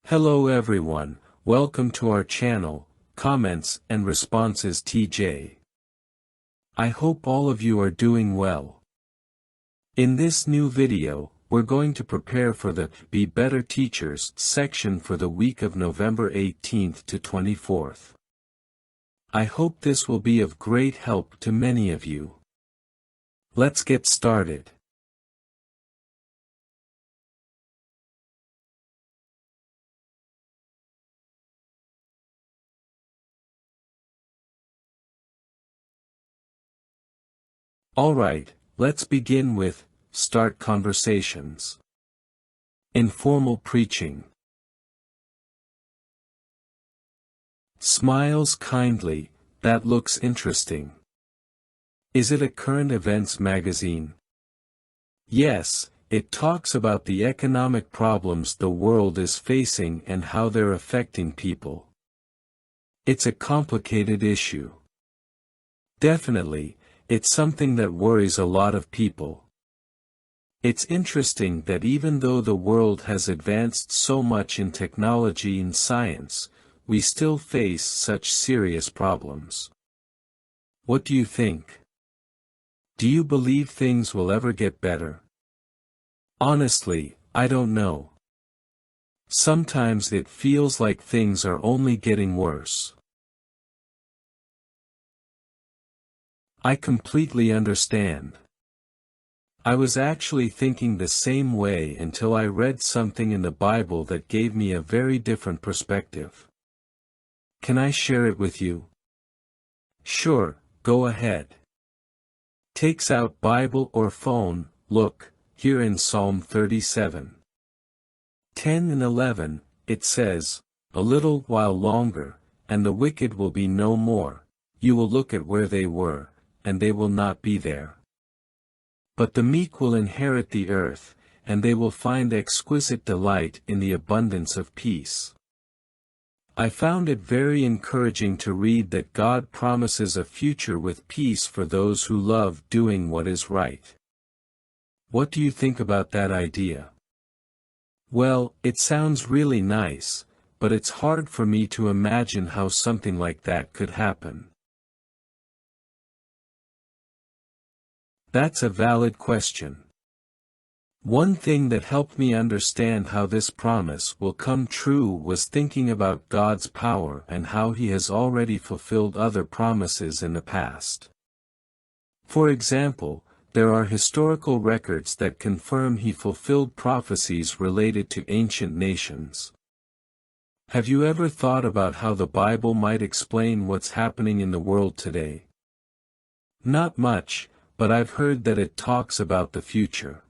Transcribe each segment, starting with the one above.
Hello everyone, welcome to our channel, Comments and Responses TJ. I hope all of you are doing well. In this new video, we're going to prepare for the Be Better Teachers section for the week of November 18th to 24th. I hope this will be of great help to many of you. Let's get started. Alright, let's begin with, start conversations. Informal preaching. Smiles kindly, that looks interesting. Is it a current events magazine? Yes, it talks about the economic problems the world is facing and how they're affecting people. It's a complicated issue. Definitely, it's something that worries a lot of people. It's interesting that even though the world has advanced so much in technology and science, we still face such serious problems. What do you think? Do you believe things will ever get better? Honestly, I don't know. Sometimes it feels like things are only getting worse. I completely understand. I was actually thinking the same way until I read something in the Bible that gave me a very different perspective. Can I share it with you? Sure, go ahead. Takes out Bible or phone, look, here in Psalm 37. 10 and 11, it says, "A little while longer, and the wicked will be no more, you will look at where they were, and they will not be there. But the meek will inherit the earth, and they will find exquisite delight in the abundance of peace." I found it very encouraging to read that God promises a future with peace for those who love doing what is right. What do you think about that idea? Well, it sounds really nice, but it's hard for me to imagine how something like that could happen. That's a valid question. One thing that helped me understand how this promise will come true was thinking about God's power and how He has already fulfilled other promises in the past. For example, there are historical records that confirm He fulfilled prophecies related to ancient nations. Have you ever thought about how the Bible might explain what's happening in the world today? Not much, but I've heard that it talks about the future.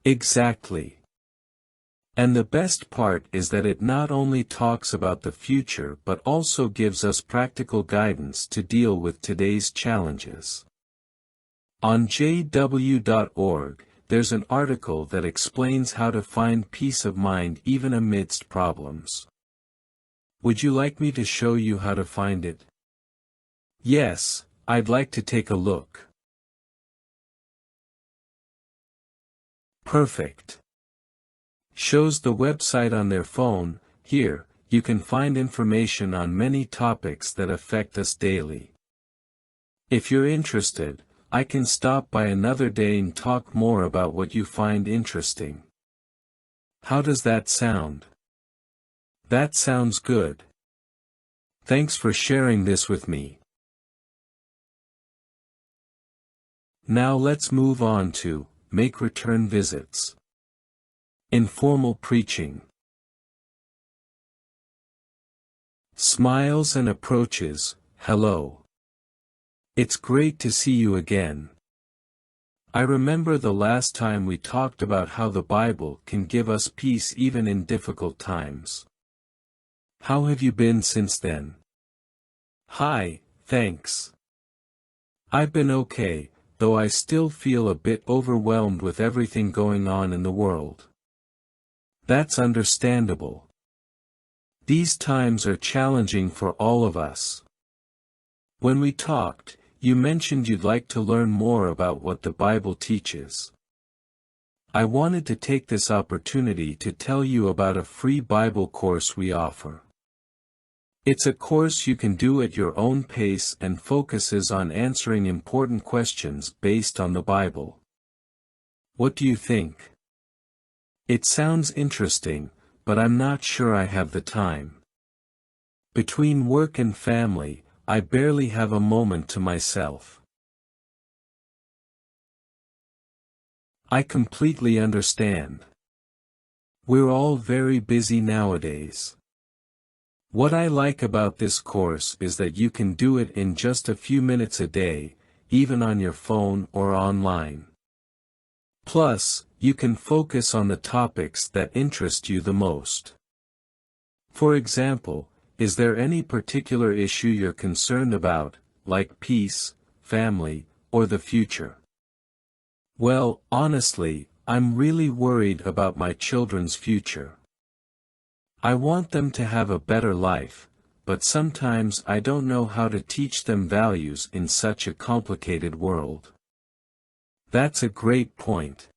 Exactly. And the best part is that it not only talks about the future but also gives us practical guidance to deal with today's challenges. On jw.org, there's an article that explains how to find peace of mind even amidst problems. Would you like me to show you how to find it? Yes, I'd like to take a look. Perfect. Shows the website on their phone. Here, you can find information on many topics that affect us daily. If you're interested, I can stop by another day and talk more about what you find interesting. How does that sound? That sounds good. Thanks for sharing this with me. Now let's move on to make return visits. Informal preaching. Smiles and approaches, hello. It's great to see you again. I remember the last time we talked about how the Bible can give us peace even in difficult times. How have you been since then? Hi, thanks. I've been okay, though I still feel a bit overwhelmed with everything going on in the world. That's understandable. These times are challenging for all of us. When we talked, you mentioned you'd like to learn more about what the Bible teaches. I wanted to take this opportunity to tell you about a free Bible course we offer. It's a course you can do at your own pace and focuses on answering important questions based on the Bible. What do you think? It sounds interesting, but I'm not sure I have the time. Between work and family, I barely have a moment to myself. I completely understand. We're all very busy nowadays. What I like about this course is that you can do it in just a few minutes a day, even on your phone or online. Plus, you can focus on the topics that interest you the most. For example, is there any particular issue you're concerned about, like peace, family, or the future? Well, honestly, I'm really worried about my children's future. I want them to have a better life, but sometimes I don't know how to teach them values in such a complicated world. That's a great point.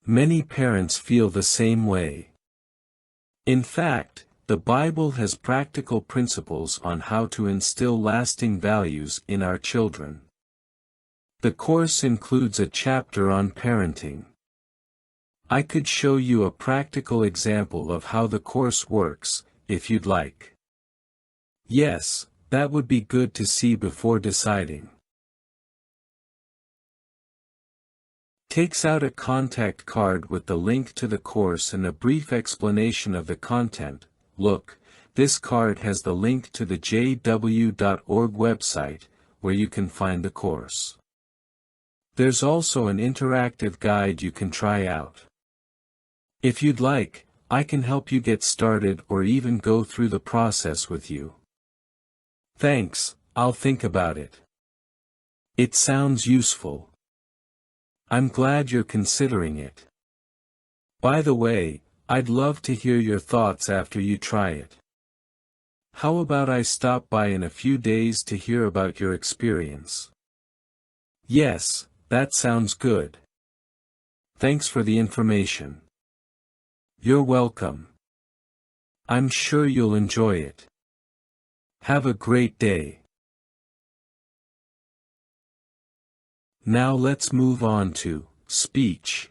Many parents feel the same way. In fact, the Bible has practical principles on how to instill lasting values in our children. The course includes a chapter on parenting. I could show you a practical example of how the course works, if you'd like. Yes, that would be good to see before deciding. Takes out a contact card with the link to the course and a brief explanation of the content. Look, this card has the link to the jw.org website, where you can find the course. There's also an interactive guide you can try out. If you'd like, I can help you get started or even go through the process with you. Thanks, I'll think about it. It sounds useful. I'm glad you're considering it. By the way, I'd love to hear your thoughts after you try it. How about I stop by in a few days to hear about your experience? Yes, that sounds good. Thanks for the information. You're welcome. I'm sure you'll enjoy it. Have a great day. Now let's move on to speech.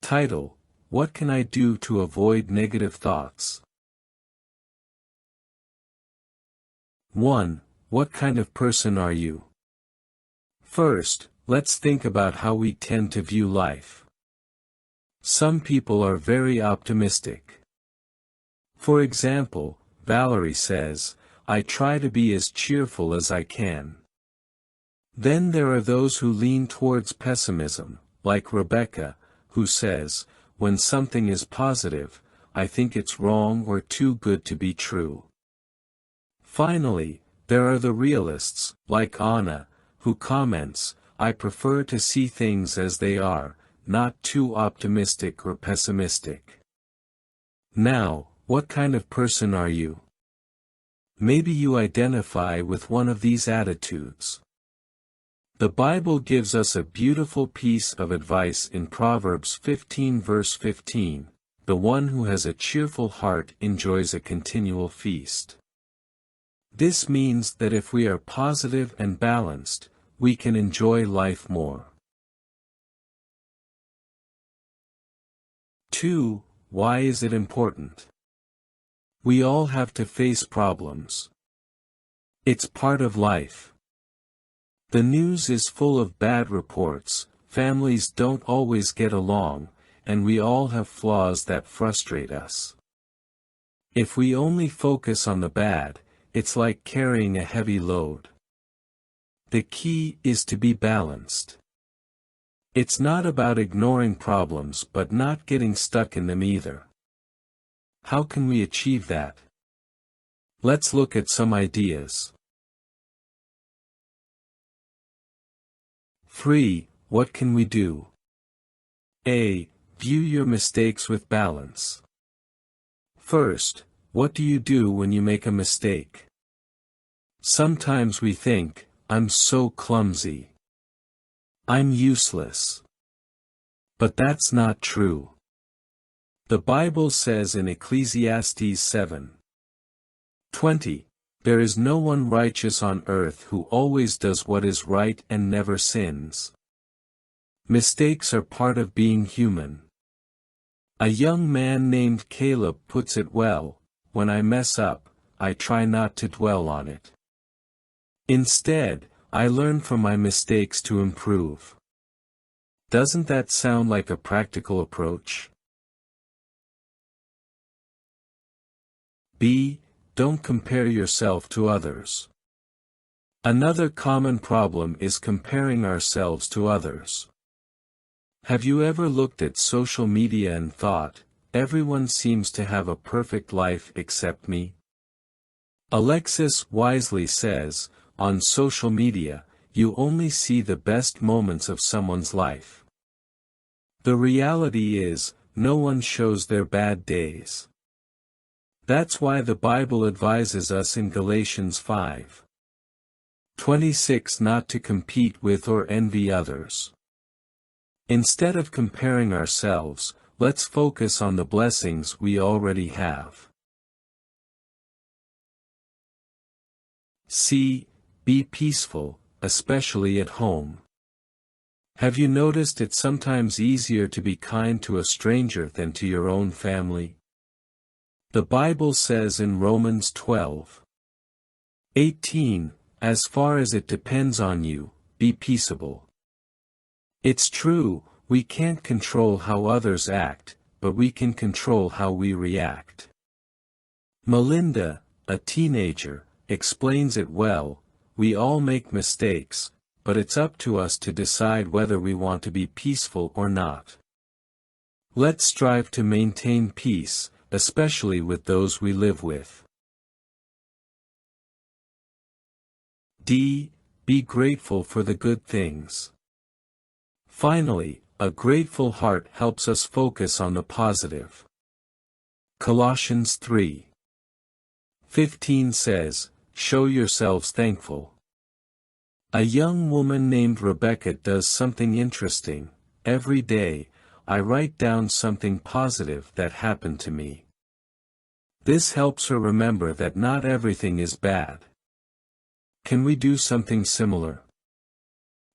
Title: What can I do to avoid negative thoughts? 1. What kind of person are you? First, let's think about how we tend to view life. Some people are very optimistic. For example, Valerie says, "I try to be as cheerful as I can." Then there are those who lean towards pessimism, like Rebecca, who says, "When something is positive, I think it's wrong or too good to be true." Finally, there are the realists, like Anna, who comments, "I prefer to see things as they are, not too optimistic or pessimistic." Now, what kind of person are you? Maybe you identify with one of these attitudes. The Bible gives us a beautiful piece of advice in Proverbs 15 verse 15, "The one who has a cheerful heart enjoys a continual feast." This means that if we are positive and balanced, we can enjoy life more. 2. Why is it important? We all have to face problems. It's part of life. The news is full of bad reports, families don't always get along, and we all have flaws that frustrate us. If we only focus on the bad, it's like carrying a heavy load. The key is to be balanced. It's not about ignoring problems but not getting stuck in them either. How can we achieve that? Let's look at some ideas. 3. What can we do? A. View your mistakes with balance. First, what do you do when you make a mistake? Sometimes we think, "I'm so clumsy. I'm useless." But that's not true. The Bible says in Ecclesiastes 7:20, "There is no one righteous on earth who always does what is right and never sins." Mistakes are part of being human. A young man named Caleb puts it well, "When I mess up, I try not to dwell on it. Instead, I learn from my mistakes to improve." Doesn't that sound like a practical approach? B. Don't compare yourself to others. Another common problem is comparing ourselves to others. Have you ever looked at social media and thought, "Everyone seems to have a perfect life except me"? Alexis wisely says, "On social media, you only see the best moments of someone's life. The reality is, no one shows their bad days." That's why the Bible advises us in Galatians 5:26 not to compete with or envy others. Instead of comparing ourselves, let's focus on the blessings we already have. C. Be peaceful, especially at home. Have you noticed it's sometimes easier to be kind to a stranger than to your own family? The Bible says in Romans 12:18, "As far as it depends on you, be peaceable." It's true, we can't control how others act, but we can control how we react. Melinda, a teenager, explains it well, "We all make mistakes, but it's up to us to decide whether we want to be peaceful or not." Let's strive to maintain peace, especially with those we live with. D. Be grateful for the good things. Finally, a grateful heart helps us focus on the positive. Colossians 3:15 says, "Show yourselves thankful." A young woman named Rebecca does something interesting. Every day, I write down something positive that happened to me. This helps her remember that not everything is bad. Can we do something similar?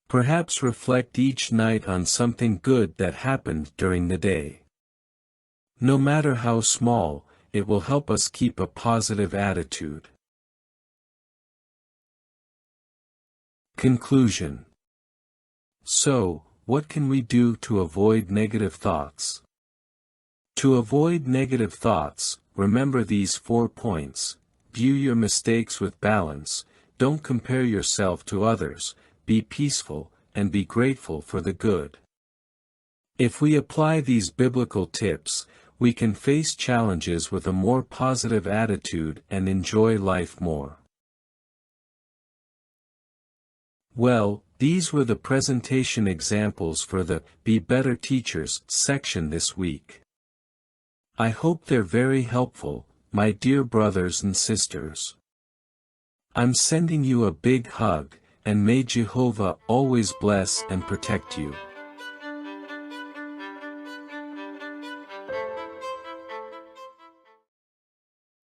Perhaps reflect each night on something good that happened during the day. No matter how small, it will help us keep a positive attitude. Conclusion. So, what can we do to avoid negative thoughts? To avoid negative thoughts, remember these 4 points. View your mistakes with balance, don't compare yourself to others, be peaceful, and be grateful for the good. If we apply these biblical tips, we can face challenges with a more positive attitude and enjoy life more. Well, these were the presentation examples for the Be Better Teachers section this week. I hope they're very helpful, my dear brothers and sisters. I'm sending you a big hug, and may Jehovah always bless and protect you.